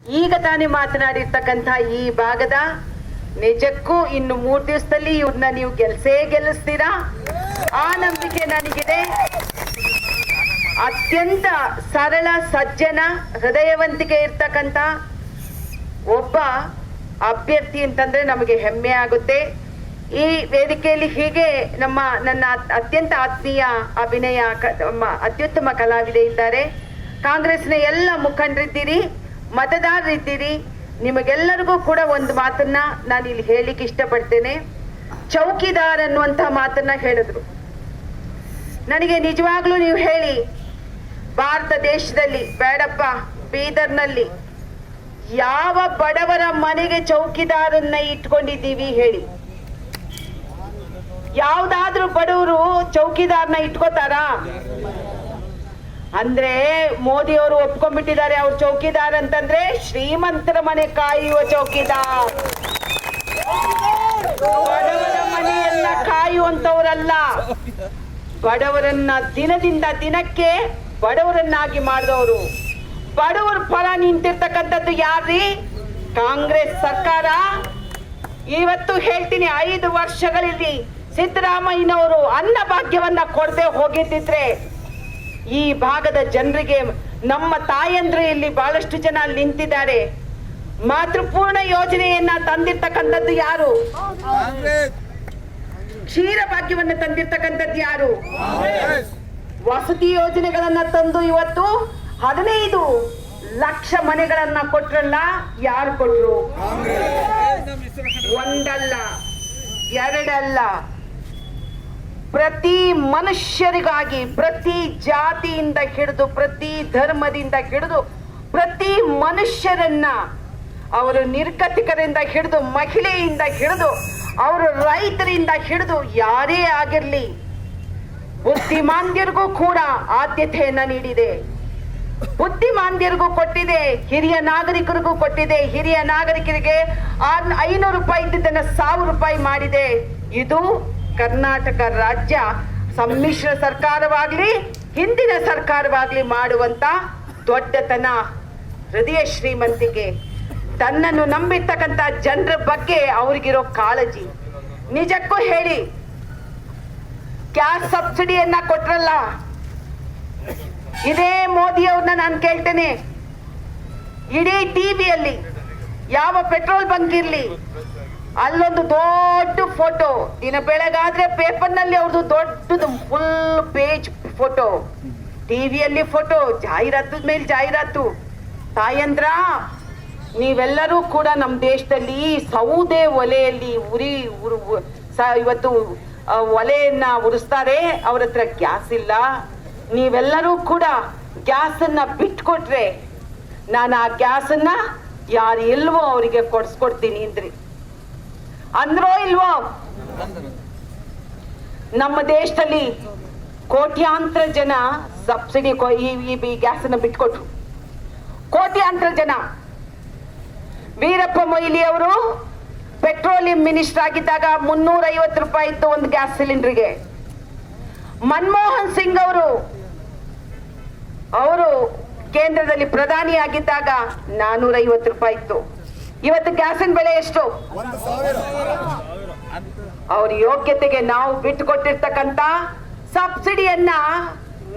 ಈಗ ತಾನೇ ಮಾತನಾಡಿರ್ತಕ್ಕಂಥ ಈ ಭಾಗದ ನಿಜಕ್ಕೂ ಇನ್ನು 3 ದಿವಸದಲ್ಲಿ ಇವ್ರನ್ನ ನೀವು ಗೆಲ್ಲಿಸ್ತೀರಾ, ಆ ನಂಬಿಕೆ ನನಗಿದೆ. ಅತ್ಯಂತ ಸರಳ, ಸಜ್ಜನ, ಹೃದಯವಂತಿಕೆ ಇರ್ತಕ್ಕಂಥ ಒಬ್ಬ ಅಭ್ಯರ್ಥಿ ಅಂತಂದ್ರೆ ನಮಗೆ ಹೆಮ್ಮೆ ಆಗುತ್ತೆ. ಈ ವೇದಿಕೆಯಲ್ಲಿ ಹೀಗೆ ನನ್ನ ಅತ್ಯಂತ ಆತ್ಮೀಯ ಅತ್ಯುತ್ತಮ ಕಲಾವಿದೆ ಇದ್ದಾರೆ. ಕಾಂಗ್ರೆಸ್ನ ಎಲ್ಲ ಮುಖಂಡರಿದ್ದೀರಿ, ಮತದಾರರಿದ್ದೀರಿ. ನಿಮಗೆಲ್ಲರಿಗೂ ಕೂಡ ಒಂದು ಮಾತನ್ನ ನಾನು ಇಲ್ಲಿ ಹೇಳಿಕ್ಕೆ ಇಷ್ಟಪಡ್ತೇನೆ. ಚೌಕಿದಾರ್ ಅನ್ನುವಂಥ ಮಾತನ್ನ ಹೇಳಿದ್ರು. ನನಗೆ ನಿಜವಾಗ್ಲೂ ನೀವು ಹೇಳಿ, ಭಾರತ ದೇಶದಲ್ಲಿ ಬೇಡಪ್ಪ, ಬೀದರ್ನಲ್ಲಿ ಯಾವ ಬಡವರ ಮನೆಗೆ ಚೌಕಿದಾರನ್ನ ಇಟ್ಕೊಂಡಿದ್ದೀವಿ ಹೇಳಿ? ಯಾವ್ದಾದ್ರೂ ಬಡವರು ಚೌಕಿದಾರನ ಇಟ್ಕೋತಾರಾ? ಅಂದ್ರೆ ಮೋದಿ ಅವರು ಒಪ್ಕೊಂಡ್ಬಿಟ್ಟಿದ್ದಾರೆ, ಅವ್ರು ಚೌಕಿದಾರ್ ಅಂತಂದ್ರೆ ಶ್ರೀಮಂತರ ಮನೆ ಕಾಯುವ ಚೌಕಿದಾರ್, ಬಡವರ ಮನೆಯನ್ನ ಕಾಯುವಂತವರಲ್ಲ. ಬಡವರನ್ನ ದಿನದಿಂದ ದಿನಕ್ಕೆ ಬಡವರನ್ನಾಗಿ ಮಾಡಿದವರು. ಬಡವರ ಪರ ನಿಂತಿರ್ತಕ್ಕಂಥದ್ದು ಯಾರ್ರಿ? ಕಾಂಗ್ರೆಸ್ ಸರ್ಕಾರ. ಇವತ್ತು ಹೇಳ್ತೀನಿ, 5 ವರ್ಷಗಳಲ್ಲಿ ಸಿದ್ದರಾಮಯ್ಯನವರು ಅನ್ನ ಭಾಗ್ಯವನ್ನ ಕೊಡದೆ ಹೋಗಿದ್ದಿದ್ರೆ ಈ ಭಾಗದ ಜನರಿಗೆ, ನಮ್ಮ ತಾಯಂದ್ರು ಇಲ್ಲಿ ಬಹಳಷ್ಟು ಜನ ಅಲ್ಲಿ ನಿಂತಿದ್ದಾರೆ, ಮಾತೃಪೂರ್ಣ ಯೋಜನೆಯನ್ನ ತಂದಿರ್ತಕ್ಕಂಥದ್ದು ಯಾರು? ಕ್ಷೀರ ಭಾಗ್ಯವನ್ನ ತಂದಿರ್ತಕ್ಕಂಥದ್ದು ಯಾರು? ವಸತಿ ಯೋಜನೆಗಳನ್ನ ತಂದು ಇವತ್ತು 15 ಲಕ್ಷ ಮನೆಗಳನ್ನ ಕೊಟ್ರಲ್ಲ, ಯಾರು ಕೊಟ್ರು? ಒಂದಲ್ಲ, ಎರಡಲ್ಲ, ಪ್ರತಿ ಮನುಷ್ಯರಿಗಾಗಿ, ಪ್ರತಿ ಜಾತಿಯಿಂದ ಹಿಡಿದು, ಪ್ರತಿ ಧರ್ಮದಿಂದ ಹಿಡಿದು, ಪ್ರತಿ ಮನುಷ್ಯರನ್ನ, ಅವರು ನಿರ್ಗತಿಕರಿಂದ ಹಿಡಿದು, ಮಹಿಳೆಯಿಂದ ಹಿಡಿದು, ಅವರು ರೈತರಿಂದ ಹಿಡಿದು, ಯಾರೇ ಆಗಿರ್ಲಿ, ಬುದ್ಧಿಮಾಂದ್ಯರಿಗೂ ಕೂಡ ಆದ್ಯತೆಯನ್ನ ನೀಡಿದೆ. ಬುದ್ಧಿಮಾಂದ್ಯರಿಗೂ ಕೊಟ್ಟಿದೆ, ಹಿರಿಯ ನಾಗರಿಕರಿಗೂ ಕೊಟ್ಟಿದೆ. ಹಿರಿಯ ನಾಗರಿಕರಿಗೆ 500 ರೂಪಾಯಿ ಇದ್ದಿದ್ದನ್ನ 1000 ರೂಪಾಯಿ ಮಾಡಿದೆ. ಇದು ಕರ್ನಾಟಕ ರಾಜ್ಯ ಸಮ್ಮಿಶ್ರ ಸರ್ಕಾರವಾಗ್ಲಿ, ಹಿಂದಿನ ಸರ್ಕಾರವಾಗ್ಲಿ ಮಾಡುವಂತ ದೊಡ್ಡತನ, ಹೃದಯ ಶ್ರೀಮಂತಿಕೆ, ತನ್ನನ್ನು ನಂಬಿರ್ತಕ್ಕಂಥ ಜನರ ಬಗ್ಗೆ ಅವ್ರಿಗಿರೋ ಕಾಳಜಿ. ನಿಜಕ್ಕೂ ಹೇಳಿ, ಗ್ಯಾಸ್ ಸಬ್ಸಿಡಿಯನ್ನ ಕೊಟ್ರಲ್ಲ, ಇದೇ ಮೋದಿ ಅವ್ರನ್ನ ನಾನು ಕೇಳ್ತೇನೆ, ಇಡೀ ಟಿವಿಯಲ್ಲಿ ಯಾವ ಪೆಟ್ರೋಲ್ ಬಂಕ್ ಇರ್ಲಿ, ಅಲ್ಲೊಂದು ದೊಡ್ಡ ಫೋಟೋ, ದಿನ ಬೆಳಗಾದ್ರೆ ಪೇಪರ್ನಲ್ಲಿ ಅವ್ರದ್ದು ದೊಡ್ಡದು ಫುಲ್ ಪೇಜ್ ಫೋಟೋ, ಟಿವಿಯಲ್ಲಿ ಫೋಟೋ, ಜಾಹೀರಾತು ಮೇಲೆ ಜಾಹೀರಾತು. ತಾಯಂದ್ರ, ನೀವೆಲ್ಲರೂ ಕೂಡ ನಮ್ಮ ದೇಶದಲ್ಲಿ ಸೌದೆ ಒಲೆಯಲ್ಲಿ ಇವತ್ತು ಒಲೆಯನ್ನ ಉರಿಸ್ತಾರೆ, ಅವ್ರ ಹತ್ರ ಗ್ಯಾಸ್ ಇಲ್ಲ. ನೀವೆಲ್ಲರೂ ಕೂಡ ಗ್ಯಾಸನ್ನ ಬಿಟ್ಕೊಟ್ರೆ ನಾನು ಆ ಗ್ಯಾಸನ್ನ ಯಾರು ಇಲ್ವೋ ಅವರಿಗೆ ಕೊಡ್ಸ್ಕೊಡ್ತೀನಿ ಅಂದ್ರಿ, ಅಂದ್ರೋ ಇಲ್ವೋ? ನಮ್ಮ ದೇಶದಲ್ಲಿ ಕೋಟ್ಯಾಂತರ ಜನ ಸಬ್ಸಿಡಿ ಈ ಗ್ಯಾಸನ್ನ ಬಿಟ್ಕೊಟ್ರು. ಕೋಟ್ಯಾಂತರ ಜನ. ವೀರಪ್ಪ ಮೊಯ್ಲಿ ಅವರು ಪೆಟ್ರೋಲಿಯಂ ಮಿನಿಸ್ಟರ್ ಆಗಿದ್ದಾಗ 350 ರೂಪಾಯಿ ಇತ್ತು ಒಂದು ಗ್ಯಾಸ್ ಸಿಲಿಂಡರ್ಗೆ. ಮನಮೋಹನ್ ಸಿಂಗ್ ಅವರು ಕೇಂದ್ರದಲ್ಲಿ ಪ್ರಧಾನಿ ಆಗಿದ್ದಾಗ 450 ರೂಪಾಯಿ ಇತ್ತು. ಇವತ್ತು ಗ್ಯಾಸಿನ ಬೆಲೆ ಎಷ್ಟು? ಅವ್ರ ಯೋಗ್ಯತೆಗೆ ನಾವು ಬಿಟ್ಟುಕೊಟ್ಟಿರ್ತಕ್ಕಂಥ ಸಬ್ಸಿಡಿಯನ್ನ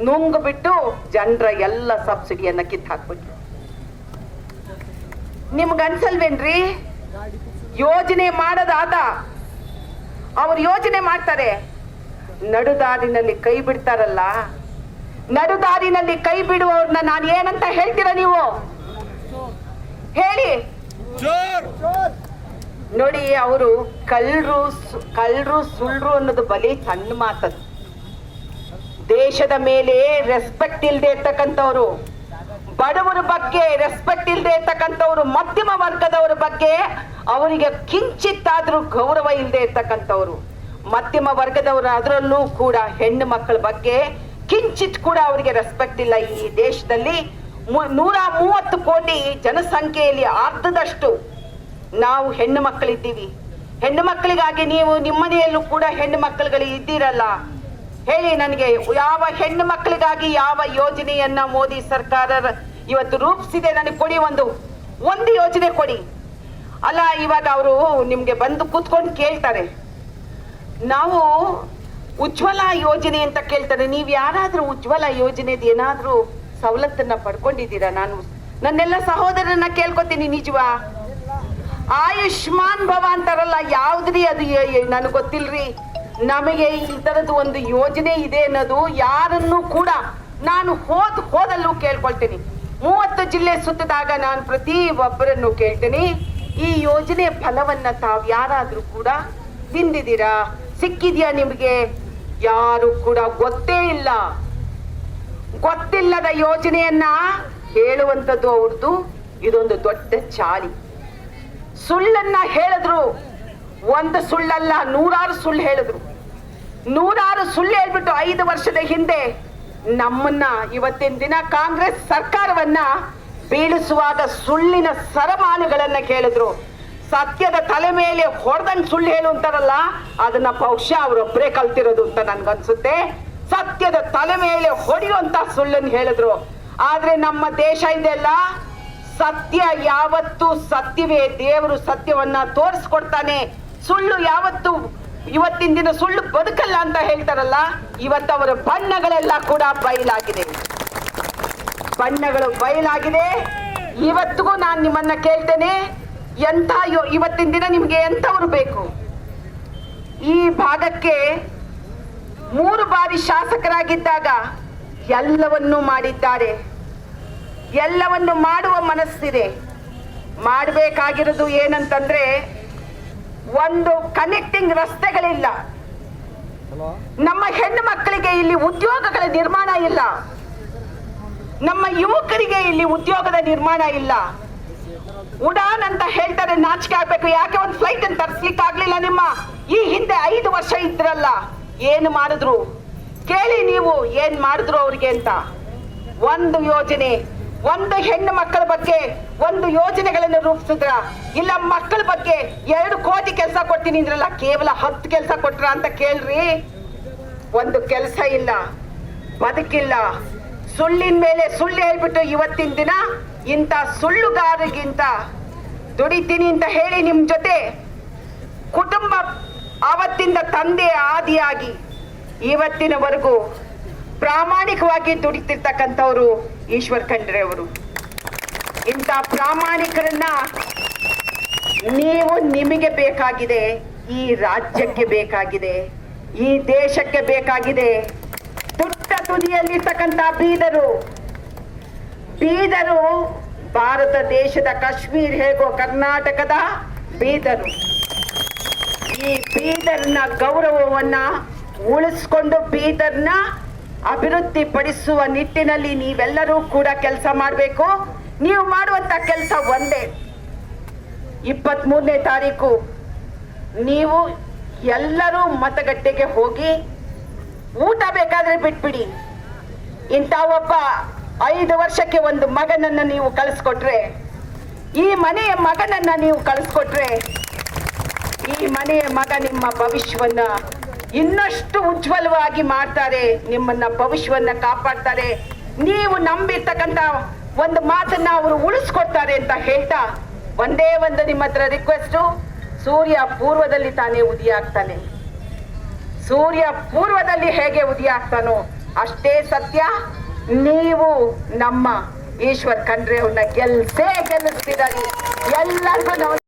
ನುಂಗ್ ಬಿಟ್ಟು ಜನರ ಎಲ್ಲ ಸಬ್ಸಿಡಿಯನ್ನ ಕಿತ್ತು ಹಾಕ್ಬಿಟ್ರು. ನಿಮ್ಗನ್ಸಲ್ವೇನ್ರಿ? ಯೋಜನೆ ಮಾಡೋದಾದ ಅವ್ರು ಯೋಜನೆ ಮಾಡ್ತಾರೆ, ನಡುದಾರಿನಲ್ಲಿ ಕೈ ಬಿಡ್ತಾರಲ್ಲ, ನಡುದಾರಿನಲ್ಲಿ ಕೈ ಬಿಡುವವ್ರನ್ನ ನಾನು ಏನಂತ ಹೇಳ್ತೀರಾ ನೀವು? ಹೇಳಿ ನೋಡಿ. ಅವರು ಕಳ್ಳರು ಸುಳ್ಳು ಅನ್ನೋದು ಬಲಿ ಸಣ್ಣ ಮಾತದು. ದೇಶದ ಮೇಲೆ ರೆಸ್ಪೆಕ್ಟ್ ಇಲ್ಲದೆ ಇರ್ತಕ್ಕಂಥವ್ರು, ಬಡವರ ಬಗ್ಗೆ ರೆಸ್ಪೆಕ್ಟ್ ಇಲ್ಲದೆ ಇರ್ತಕ್ಕಂಥವ್ರು, ಮಧ್ಯಮ ವರ್ಗದವರ ಬಗ್ಗೆ ಅವರಿಗೆ ಕಿಂಚಿತ್ತಾದ್ರೂ ಗೌರವ ಇಲ್ಲದೆ ಇರ್ತಕ್ಕಂಥವ್ರು, ಮಧ್ಯಮ ವರ್ಗದವರು, ಅದರಲ್ಲೂ ಕೂಡ ಹೆಣ್ಣು ಮಕ್ಕಳ ಬಗ್ಗೆ ಕಿಂಚಿತ್ ಕೂಡ ಅವರಿಗೆ ರೆಸ್ಪೆಕ್ಟ್ ಇಲ್ಲ. ಈ ದೇಶದಲ್ಲಿ 130 ಕೋಟಿ ಜನಸಂಖ್ಯೆಯಲ್ಲಿ ಅರ್ಧದಷ್ಟು ನಾವು ಹೆಣ್ಣು ಮಕ್ಕಳಿದ್ದೀವಿ. ಹೆಣ್ಣು ಮಕ್ಕಳಿಗಾಗಿ ನೀವು ನಿಮ್ಮ ಮನೆಯಲ್ಲೂ ಕೂಡ ಹೆಣ್ಣು ಮಕ್ಕಳುಗಳು ಇದ್ದೀರಲ್ಲ, ಹೇಳಿ ನನಗೆ, ಯಾವ ಹೆಣ್ಣು ಮಕ್ಕಳಿಗಾಗಿ ಯಾವ ಯೋಜನೆಯನ್ನ ಮೋದಿ ಸರ್ಕಾರ ಇವತ್ತು ರೂಪಿಸಿದೆ? ನನಗೆ ಕೊಡಿ ಒಂದು ಒಂದು ಯೋಜನೆ ಕೊಡಿ. ಅಲ್ಲ, ಇವಾಗ ಅವರು ನಿಮ್ಗೆ ಬಂದು ಕೂತ್ಕೊಂಡು ಕೇಳ್ತಾರೆ, ನಾವು ಉಜ್ವಲ ಯೋಜನೆ ಅಂತ ಕೇಳ್ತಾರೆ. ನೀವ್ ಯಾರಾದ್ರೂ ಉಜ್ವಲ ಯೋಜನೆದ ಏನಾದ್ರೂ ಸವಲತ್ತನ್ನ ಪಡ್ಕೊಂಡಿದ್ದೀರಾ? ನನ್ನೆಲ್ಲ ಸಹೋದರನ್ನ ಕೇಳ್ಕೊತೀನಿ, ನಿಜವಾ? ಆಯುಷ್ಮಾನ್ ಭವ ಅಂತಾರಲ್ಲ, ಯಾವ್ದ್ರಿ ಅದು? ನನಗೆ ಗೊತ್ತಿಲ್ರಿ. ನಮಗೆ ಈ ತರದ್ದು ಒಂದು ಯೋಜನೆ ಇದೆ ಅನ್ನೋದು ಯಾರನ್ನು ಕೂಡ ನಾನು ಹೋದಲ್ಲೂ ಕೇಳ್ಕೊಳ್ತೀನಿ. 30 ಜಿಲ್ಲೆ ಸುತ್ತದಾಗ ನಾನು ಪ್ರತಿ ಒಬ್ಬರನ್ನು ಕೇಳ್ತೀನಿ, ಈ ಯೋಜನೆ ಫಲವನ್ನ ತಾವ್ ಯಾರಾದ್ರೂ ಕೂಡ ತಿಂದಿದ್ದೀರಾ? ಸಿಕ್ಕಿದ್ಯಾ ನಿಮ್ಗೆ? ಯಾರು ಕೂಡ ಗೊತ್ತೇ ಇಲ್ಲ. ಗೊತ್ತಿಲ್ಲದ ಯೋಜನೆಯನ್ನ ಹೇಳುವಂಥದ್ದು ಅವ್ರದ್ದು ಇದೊಂದು ದೊಡ್ಡ ಚಾಳಿ. ಸುಳ್ಳನ್ನ ಹೇಳಿದ್ರು, ಒಂದು ಸುಳ್ಳಲ್ಲ, 100 ಸುಳ್ಳು ಹೇಳಿದ್ರು. 100 ಸುಳ್ಳು ಹೇಳ್ಬಿಟ್ಟು 5 ವರ್ಷದ ಹಿಂದೆ ನಮ್ಮನ್ನ ಇವತ್ತಿನ ದಿನ ಕಾಂಗ್ರೆಸ್ ಸರ್ಕಾರವನ್ನ ಬೀಳಿಸುವಾಗ ಸುಳ್ಳಿನ ಸರಮಾನುಗಳನ್ನ ಕೇಳಿದ್ರು. ಸತ್ಯದ ತಲೆ ಮೇಲೆ ಹೊಡೆದಂಗ್ ಸುಳ್ಳು ಹೇಳು ಅಂತಾರಲ್ಲ, ಅದನ್ನ ಬಹುಶಃ ಅವರೊಬ್ಬರೇ ಕಲ್ತಿರೋದು ಅಂತ ನನ್ಗನ್ಸುತ್ತೆ. ಸತ್ಯದ ತಲೆ ಮೇಲೆ ಹೊಡೆಯುವಂತ ಸುಳ್ಳನ್ನು ಹೇಳಿದ್ರು. ಆದ್ರೆ ನಮ್ಮ ದೇಶ ಇದೆಲ್ಲ ಸತ್ಯ ಯಾವತ್ತು ಸತ್ಯವೇ. ದೇವರು ಸತ್ಯವನ್ನ ತೋರಿಸ್ಕೊಡ್ತಾನೆ. ಸುಳ್ಳು ಯಾವತ್ತು ಇವತ್ತಿನ ದಿನ ಸುಳ್ಳು ಬದುಕಲ್ಲ ಅಂತ ಹೇಳ್ತಾರಲ್ಲ, ಇವತ್ತು ಅವರ ಬಣ್ಣಗಳೆಲ್ಲ ಕೂಡ ಬಯಲಾಗಿದೆ. ಬಣ್ಣಗಳು ಬಯಲಾಗಿದೆ. ಇವತ್ತಿಗೂ ನಾನು ನಿಮ್ಮನ್ನ ಕೇಳ್ತೇನೆ, ಎಂಥ ಇವತ್ತಿನ ದಿನ ನಿಮ್ಗೆ ಎಂಥವ್ರು ಬೇಕು? ಈ ಭಾಗಕ್ಕೆ 3 ಬಾರಿ ಶಾಸಕರಾಗಿದ್ದಾಗ ಎಲ್ಲವನ್ನೂ ಮಾಡಿದ್ದಾರೆ. ಎಲ್ಲವನ್ನು ಮಾಡುವ ಮನಸ್ಸಿದೆ. ಮಾಡಬೇಕಾಗಿರೋದು ಏನಂತಂದ್ರೆ, ಒಂದು ಕನೆಕ್ಟಿಂಗ್ ರಸ್ತೆಗಳಿಲ್ಲ. ನಮ್ಮ ಹೆಣ್ಣು ಮಕ್ಕಳಿಗೆ ಇಲ್ಲಿ ಉದ್ಯೋಗಗಳ ನಿರ್ಮಾಣ ಇಲ್ಲ. ನಮ್ಮ ಯುವಕರಿಗೆ ಇಲ್ಲಿ ಉದ್ಯೋಗದ ನಿರ್ಮಾಣ ಇಲ್ಲ. ಉಡಾನ್ ಅಂತ ಹೇಳ್ತಾರೆ, ನಾಚಿಕೆ ಆಗ್ಬೇಕು. ಯಾಕೆ ಒಂದು ಫ್ಲೈಟ್ ಅನ್ನು ತರಿಸ್ಲಿಕ್ಕೆ ಆಗ್ಲಿಲ್ಲ? ನಿಮ್ಮ ಈ ಹಿಂದೆ 5 ವರ್ಷ ಇದ್ರಲ್ಲ, ಏನು ಮಾಡಿದ್ರು ಕೇಳಿ ನೀವು, ಏನ್ ಮಾಡಿದ್ರು ಅವ್ರಿಗೆ ಅಂತ. ಒಂದು ಯೋಜನೆ, ಒಂದು ಹೆಣ್ಣು ಮಕ್ಕಳ ಬಗ್ಗೆ ಒಂದು ಯೋಜನೆಗಳನ್ನು ರೂಪಿಸಿದ್ರ? ಇಲ್ಲ ಮಕ್ಕಳ ಬಗ್ಗೆ 2 ಕೋಟಿ ಕೆಲಸ ಕೊಡ್ತೀನಿ ಅಂದ್ರಲ್ಲ, ಕೇವಲ 10 ಕೆಲಸ ಕೊಟ್ರ ಅಂತ ಕೇಳ್ರಿ. ಒಂದು ಕೆಲಸ ಇಲ್ಲ, ಬದುಕಿಲ್ಲ. ಸುಳ್ಳಿನ ಮೇಲೆ ಸುಳ್ಳು ಹೇಳ್ಬಿಟ್ಟು ಇವತ್ತಿನ ದಿನ ಇಂಥ ಸುಳ್ಳುಗಾರರಿಗಿಂತ ದುಡಿತೀನಿ ಅಂತ ಹೇಳಿ ನಿಮ್ ಜೊತೆ ಕುಟುಂಬ ಆವತ್ತಿಂದ ತಂದೆ ಆದಿಯಾಗಿ ಇವತ್ತಿನವರೆಗೂ ಪ್ರಾಮಾಣಿಕವಾಗಿ ದುಡಿತಿರ್ತಕ್ಕಂಥವ್ರು ಈಶ್ವರ್ ಖಂಡ್ರೆ ಅವರು. ಇಂಥ ಪ್ರಾಮಾಣಿಕರನ್ನ ನೀವು ನಿಮಗೆ ಬೇಕಾಗಿದೆ, ಈ ರಾಜ್ಯಕ್ಕೆ ಬೇಕಾಗಿದೆ, ಈ ದೇಶಕ್ಕೆ ಬೇಕಾಗಿದೆ. ತುಟ್ಟ ತುದಿಯಲ್ಲಿರ್ತಕ್ಕಂಥ ಬೀದರು ಭಾರತ ದೇಶದ ಕಾಶ್ಮೀರ್ ಹೇಗೋ ಕರ್ನಾಟಕದ ಬೀದರು. ಈ ಬೀದರ್ನ ಗೌರವವನ್ನ ಉಳಿಸ್ಕೊಂಡು ಬೀದರ್ನ ಅಭಿವೃದ್ಧಿ ಪಡಿಸುವ ನಿಟ್ಟಿನಲ್ಲಿ ನೀವೆಲ್ಲರೂ ಕೂಡ ಕೆಲಸ ಮಾಡಬೇಕು. ನೀವು ಮಾಡುವಂತ ಕೆಲಸ ಒಂದೇ, 23ನೇ ತಾರೀಕು ನೀವು ಎಲ್ಲರೂ ಮತಗಟ್ಟೆಗೆ ಹೋಗಿ ಊಟ ಬೇಕಾದ್ರೆ ಬಿಟ್ಬಿಡಿ. ಇಂಥ ಒಬ್ಬ 5 ವರ್ಷಕ್ಕೆ ಒಂದು ಮಗನನ್ನ ನೀವು ಕಳಿಸ್ಕೊಟ್ರೆ, ಈ ಮನೆಯ ಮಗನನ್ನ ನೀವು ಕಳಿಸ್ಕೊಟ್ರೆ, ಈ ಮನೆಯ ಮಗ ನಿಮ್ಮ ಭವಿಷ್ಯವನ್ನ ಇನ್ನಷ್ಟು ಉಜ್ವಲವಾಗಿ ಮಾಡ್ತಾರೆ, ನಿಮ್ಮನ್ನ ಭವಿಷ್ಯವನ್ನ ಕಾಪಾಡ್ತಾರೆ. ನೀವು ನಂಬಿರ್ತಕ್ಕಂಥ ಒಂದು ಮಾತನ್ನ ಅವರು ಉಳಿಸ್ಕೊಡ್ತಾರೆ ಅಂತ ಹೇಳ್ತಾ, ಒಂದೇ ಒಂದು ನಿಮ್ಮ ಹತ್ರ ರಿಕ್ವೆಸ್ಟು, ಸೂರ್ಯ ಪೂರ್ವದಲ್ಲಿ ತಾನೇ ಉದಯ ಆಗ್ತಾನೆ. ಸೂರ್ಯ ಪೂರ್ವದಲ್ಲಿ ಹೇಗೆ ಉದಯ ಆಗ್ತಾನೋ ಅಷ್ಟೇ ಸತ್ಯ. ನೀವು ನಮ್ಮ ಈಶ್ವರ್ ಖಂಡ್ರೆ ಅವ್ರನ್ನ ಗೆಲ್ಲಿಸ್ತೀರಿ. ಎಲ್ಲರಿಗೂ